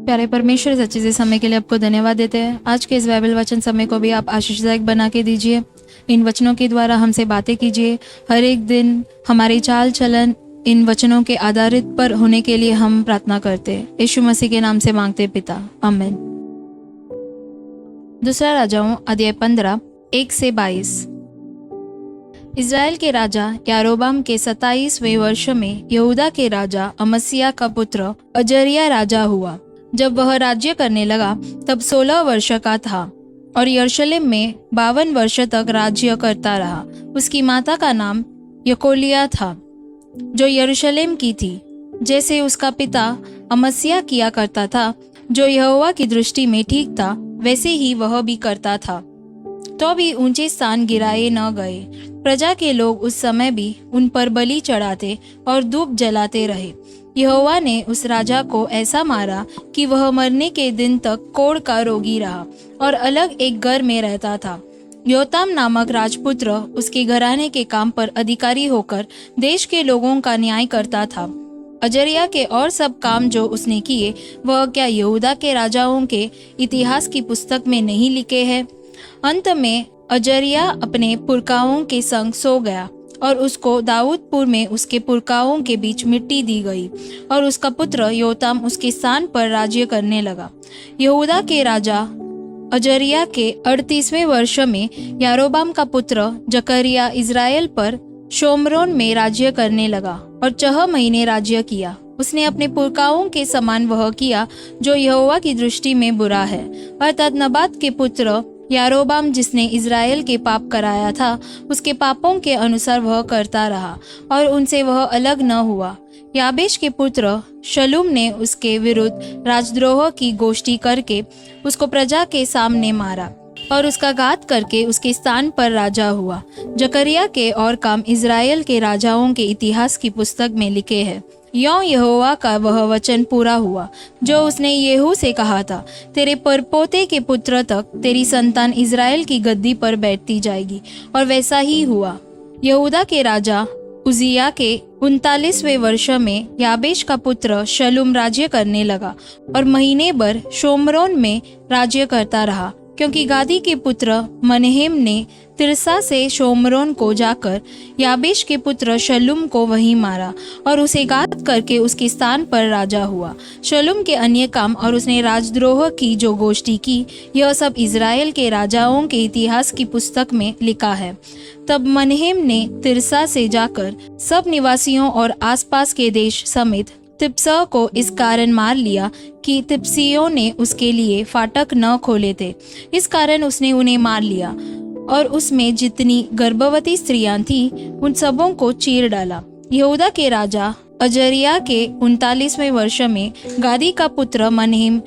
प्यारे परमेश्वर, इस अच्छे से समय के लिए आपको धन्यवाद देते हैं। आज के इस बाइबल वचन समय को भी आप आशीषदायक बना के दीजिए। इन वचनों के द्वारा हमसे बातें कीजिए। हर एक दिन हमारी चाल चलन इन वचनों के आधारित पर होने के लिए हम प्रार्थना करते हैं। यीशु मसीह के नाम से मांगते पिता, आमीन। दूसरा राजाओं अध्याय 15 1 से 22। इज़राइल के राजा यारोबाम के 27वें वर्ष में यहूदा के राजा अमस्याह का पुत्र अजर्याह राजा हुआ। जब वह राज्य करने लगा तब 16 वर्ष का था और यरूशलेम में 52 वर्ष तक राज्य करता रहा। उसकी माता का नाम यकोलिया था, जो यरूशलेम की थी। जैसे उसका पिता अमस्याह किया करता था, जो यहोवा की दृष्टि में ठीक था, वैसे ही वह भी करता था। तो भी ऊंचे स्थान गिराए न गए। प्रजा के लोग उस समय भी उन पर बलि चढ़ाते और धूप जलाते रहे। यहोवा ने उस राजा को ऐसा मारा कि वह मरने के दिन तक कोढ़ का रोगी रहा और अलग एक घर में रहता था। योताम नामक राजपुत्र उसके घराने के काम पर अधिकारी होकर देश के लोगों का न्याय करता था। अजर्याह के और सब काम जो उसने किए, वह क्या यहूदा के राजाओं के इतिहास की पुस्तक में नहीं लिखे हैं? अंत में अजर्याह अपने पुरखाओं के संग सो गया और उसको दाऊदपुर में उसके पुरखाओं के बीच मिट्टी दी गई और उसका पुत्र योताम उसके स्थान पर राज्य करने लगा। यहूदा के राजा अजर्याह के 38वें वर्ष में यारोबाम का पुत्र जकरिया इज़राइल पर शोम्रोन में राज्य करने लगा और 6 महीने राज्य किया। उसने अपने पुरखाओं के समान वह किया जो यहोवा की दृष्टि में बुरा है, अर्थात नबात के पुत्र यारोबाम जिसने इज़राइल के पाप कराया था, उसके पापों के अनुसार वह करता रहा और उनसे वह अलग न हुआ। याबेश के पुत्र शलूम ने उसके विरुद्ध राजद्रोह की गोष्ठी करके उसको प्रजा के सामने मारा और उसका घात करके उसके स्थान पर राजा हुआ। जकरिया के और काम इज़राइल के राजाओं के इतिहास की पुस्तक में लिखे हैं। यों यहोवा का वह वचन पूरा हुआ जो उसने येहू से कहा था, तेरे परपोते के पुत्र तक तेरी संतान इज़राइल की गद्दी पर बैठती जाएगी। और वैसा ही हुआ। यहूदा के राजा उजिया के 39वें वर्ष में याबेश का पुत्र शलूम राज्य करने लगा और महीने भर शोम्रोन में राज्य करता रहा, क्योंकि गादी के पुत्र मनहेम ने तिर्सा से शोम्रोन को जाकर याबेश के पुत्र शलूम को वहीं मारा और उसे घात करके उसके स्थान पर राजा हुआ। शलूम के अन्य काम और उसने राजद्रोह की जो गोष्ठी की, यह सब इज़राइल के राजाओं के इतिहास की पुस्तक में लिखा है। तब मनहेम ने तिर्सा से जाकर सब निवासियों और आसपास के देश समेत तिप्सह को इस कारण मार लिया कि तिप्सियों ने उसके लिए फाटक न खोले थे। इस कारण उसने उन्हें मार लिया और उसमें जितनी गर्भवती स्त्रियां थीं, उन सबों को चीर डाला। यहूदा के राजा अजर्याह के 39वें वर्ष में गादी का पुत्र मनहेम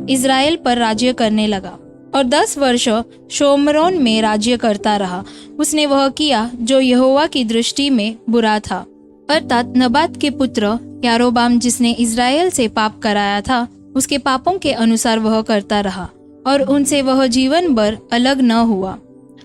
इज़राइल पर राज्य करने लगा और 10 वर्ष शोम्रोन में राज्य करता रहा। उसने वह किया जो यहोवा की दृष्टि में बुरा था, अर्थात नबात के पुत्र यारोबाम जिसने इज़राइल से पाप कराया था, उसके पापों के अनुसार वह करता रहा और उनसे वह जीवन भर अलग न हुआ।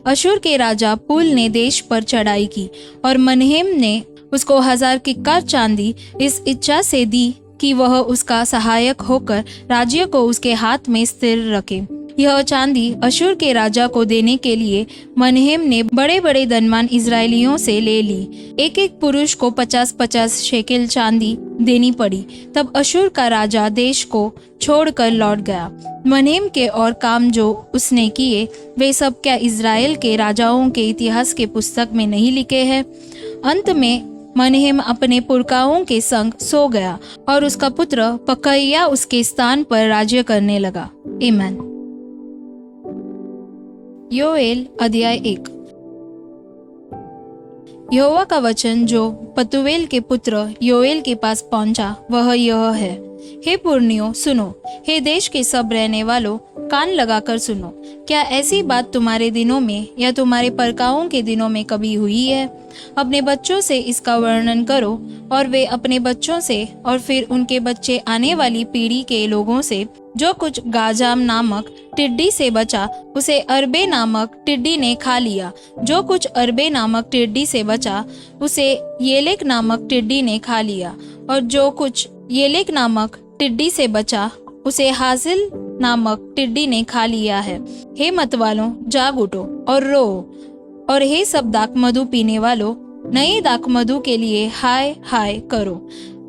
अशूर के राजा पुल ने देश पर चढ़ाई की और मनहेम ने उसको 1000 किक्कार चांदी इस इच्छा से दी कि वह उसका सहायक होकर राज्य को उसके हाथ में स्थिर रखे। यह चांदी अशूर के राजा को देने के लिए मनहेम ने बड़े बड़े धनवान इज़राइलियों से ले ली। एक एक पुरुष को 50-50 शेकेल चांदी देनी पड़ी। तब अशूर का राजा देश को छोड़कर लौट गया। मनहेम के और काम जो उसने किए, वे सब क्या इज़राइल के राजाओं के इतिहास के पुस्तक में नहीं लिखे हैं? अंत में मनहेम अपने पुरखाओं के संग सो गया और उसका पुत्र पकहयाह उसके स्थान पर राज्य करने लगा। आमीन। योएल अध्याय 1। यहोवा का वचन जो पतुएल के पुत्र योएल के पास पहुंचा, वह यह है। हे पुरनियों सुनो, हे देश के सब रहने वालों कान लगाकर सुनो। क्या ऐसी बात तुम्हारे दिनों में या तुम्हारे परखाओं के दिनों में कभी हुई है? अपने बच्चों से इसका वर्णन करो और वे अपने बच्चों से और फिर उनके बच्चे आने वाली पीढ़ी के लोगों से। जो कुछ गाजाम नामक टिड्डी से बचा, उसे अरबे नामक टिड्डी ने खा लिया। जो कुछ अरबे नामक टिड्डी से बचा, उसे येलेक नामक टिड्डी ने खा लिया। और जो कुछ येलेक नामक टिड्डी से बचा, उसे हाजिल नामक टिड्डी ने खा लिया है। हे मतवालों, जाग उठो और रो, और हे सब दाखमधु पीने वालों, नए दाखमधु के लिए हाय हाय करो,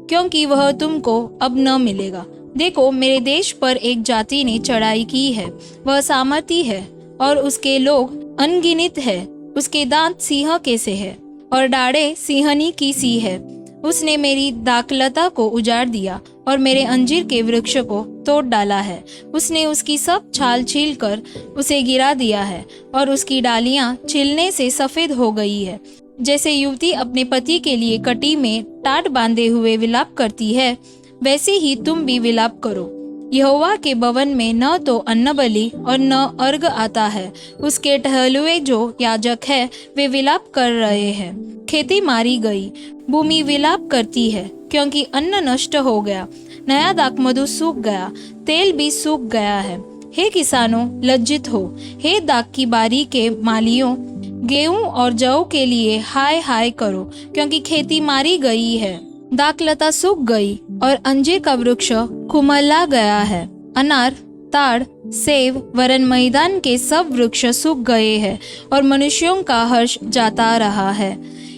क्योंकि वह तुमको अब न मिलेगा। देखो, मेरे देश पर एक जाति ने चढ़ाई की है, वह सामर्थी है और उसके लोग अनगिनत है। उसके दांत सिंह के से है और डाढ़ें सिंहनी की सी है। उसने मेरी दाखलता को उजाड़ दिया और मेरे अंजीर के वृक्ष को तोड़ डाला है। उसने उसकी सब छाल छील कर उसे गिरा दिया है और उसकी डालियां छिलने से सफेद हो गई है। जैसे युवती अपने पति के लिए कटी में टाट बांधे हुए विलाप करती है, वैसे ही तुम भी विलाप करो। यहोवा के भवन में न तो अन्न बलि और न अर्घ आता है। उसके टहलुए जो याजक है वे विलाप कर रहे हैं। खेती मारी गई, भूमि विलाप करती है, क्योंकि अन्न नष्ट हो गया, नया दाखमधु सूख गया, तेल भी सूख गया है। हे किसानों, लज्जित हो। हे दाख की बारी के मालियों, गेहूं और जौ के लिए हाय हाय करो, क्योंकि खेती मारी गई है, दाखलता सूख गई और अंजीर का वृक्ष कुमला गया है। अनार, ताड़, सेब वरन मैदान के सब वृक्ष सूख गए हैं और मनुष्यों का हर्ष जाता रहा है।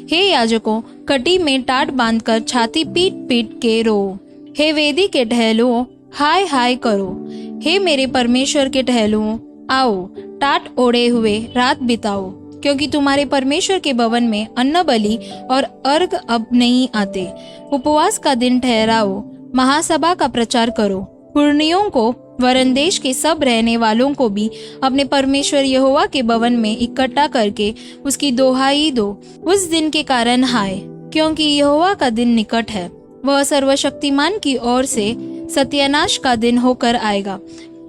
हे याजकों, कटी में टाट बांधकर छाती पीट पीट के रो। हे वेदी के टहलुओं, हाय हाय करो। हे मेरे परमेश्वर के टहलुओं, आओ, टाट ओढ़े हुए रात बिताओ, क्योंकि तुम्हारे परमेश्वर के भवन में अन्न बलि और अर्घ अब नहीं आते। उपवास का दिन ठहराओ, महासभा का प्रचार करो। पुरनियों को वरन देश के सब रहने वालों को भी अपने परमेश्वर यहोवा के भवन में इकट्ठा करके उसकी दोहाई दो। उस दिन के कारण हाय, क्योंकि यहोवा का दिन निकट है। वह सर्वशक्तिमान की ओर से सत्यानाश का दिन होकर आएगा।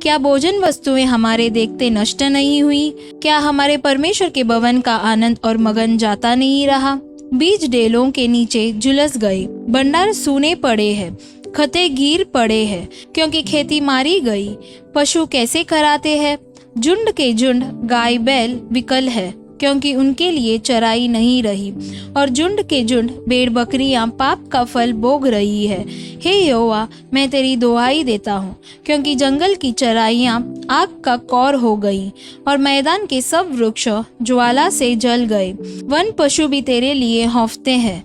क्या भोजन वस्तुएं हमारे देखते नष्ट नहीं हुई? क्या हमारे परमेश्वर के भवन का आनंद और मगन जाता नहीं रहा? बीज डेलों के नीचे झुलस गए, भंडार सूने पड़े हैं, खते गिर पड़े हैं, क्योंकि खेती मारी गई। पशु कैसे कराते हैं? झुंड के झुंड गाय बैल विकल है, क्योंकि उनके लिए चराई नहीं रही, और झुंड के झुंड भेड़ बकरियां पाप का फल भोग रही है। हे यहोवा, मैं तेरी दुहाई देता हूँ, क्योंकि जंगल की चराइयां आग का कौर हो गई और मैदान के सब वृक्ष ज्वाला से जल गए। वन पशु भी तेरे लिए हौफते हैं,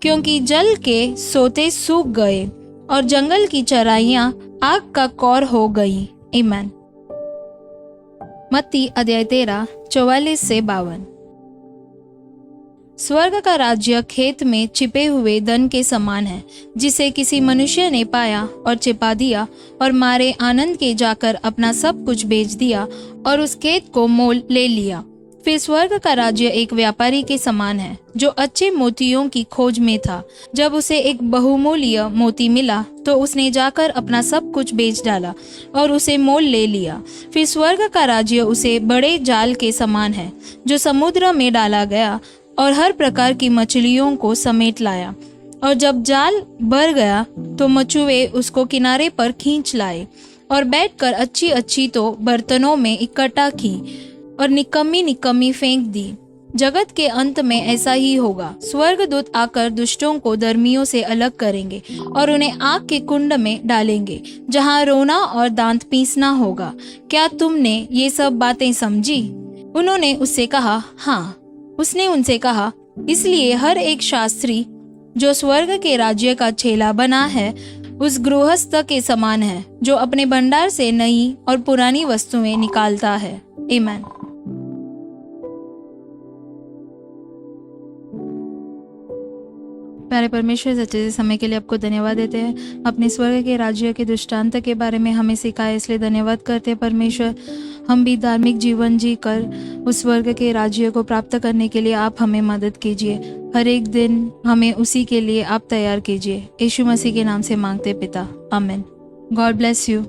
क्योंकि जल के सोते सूख गए और जंगल की चराइयां आग का कौर हो गई। आमीन। मत्ती अध्याय 13 44 से 52। स्वर्ग का राज्य खेत में छिपे हुए धन के समान है, जिसे किसी मनुष्य ने पाया और छिपा दिया, और मारे आनंद के जाकर अपना सब कुछ बेच दिया और उस खेत को मोल ले लिया। फिर स्वर्ग का राज्य एक व्यापारी के समान है, जो अच्छे मोतियों की खोज में था। जब उसे एक बहुमूल्य मोती मिला, तो उसने जाकर अपना सब कुछ बेच डाला और उसे मोल ले लिया। फिर स्वर्ग का राज्य उसे बड़े जाल के समान है, जो समुद्र में डाला गया और हर प्रकार की मछलियों को समेट लाया। और जब जाल भर गया, तो मछुए उसको किनारे पर खींच लाए और बैठकर अच्छी अच्छी तो बर्तनों में इकट्ठा की और निकम्मी निकम्मी फेंक दी। जगत के अंत में ऐसा ही होगा। स्वर्गदूत आकर दुष्टों को धर्मियों से अलग करेंगे और उन्हें आग के कुंड में डालेंगे, जहां रोना और दांत पीसना होगा। क्या तुमने ये सब बातें समझी? उन्होंने उससे कहा, हाँ। उसने उनसे कहा, इसलिए हर एक शास्त्री जो स्वर्ग के राज्य का चेला बना है, उस गृहस्थ के समान है, जो अपने भंडार से नई और पुरानी वस्तुएं निकालता है। आमीन। प्यारे परमेश्वर, सच्चे समय के लिए आपको धन्यवाद देते हैं। अपने स्वर्ग के राज्य के दृष्टांत के बारे में हमें सिखाया, इसलिए धन्यवाद करते हैं परमेश्वर। हम भी धार्मिक जीवन जी कर उस स्वर्ग के राज्य को प्राप्त करने के लिए आप हमें मदद कीजिए। हर एक दिन हमें उसी के लिए आप तैयार कीजिए। यीशु मसीह के नाम से मांगते पिता, आमीन। God bless you.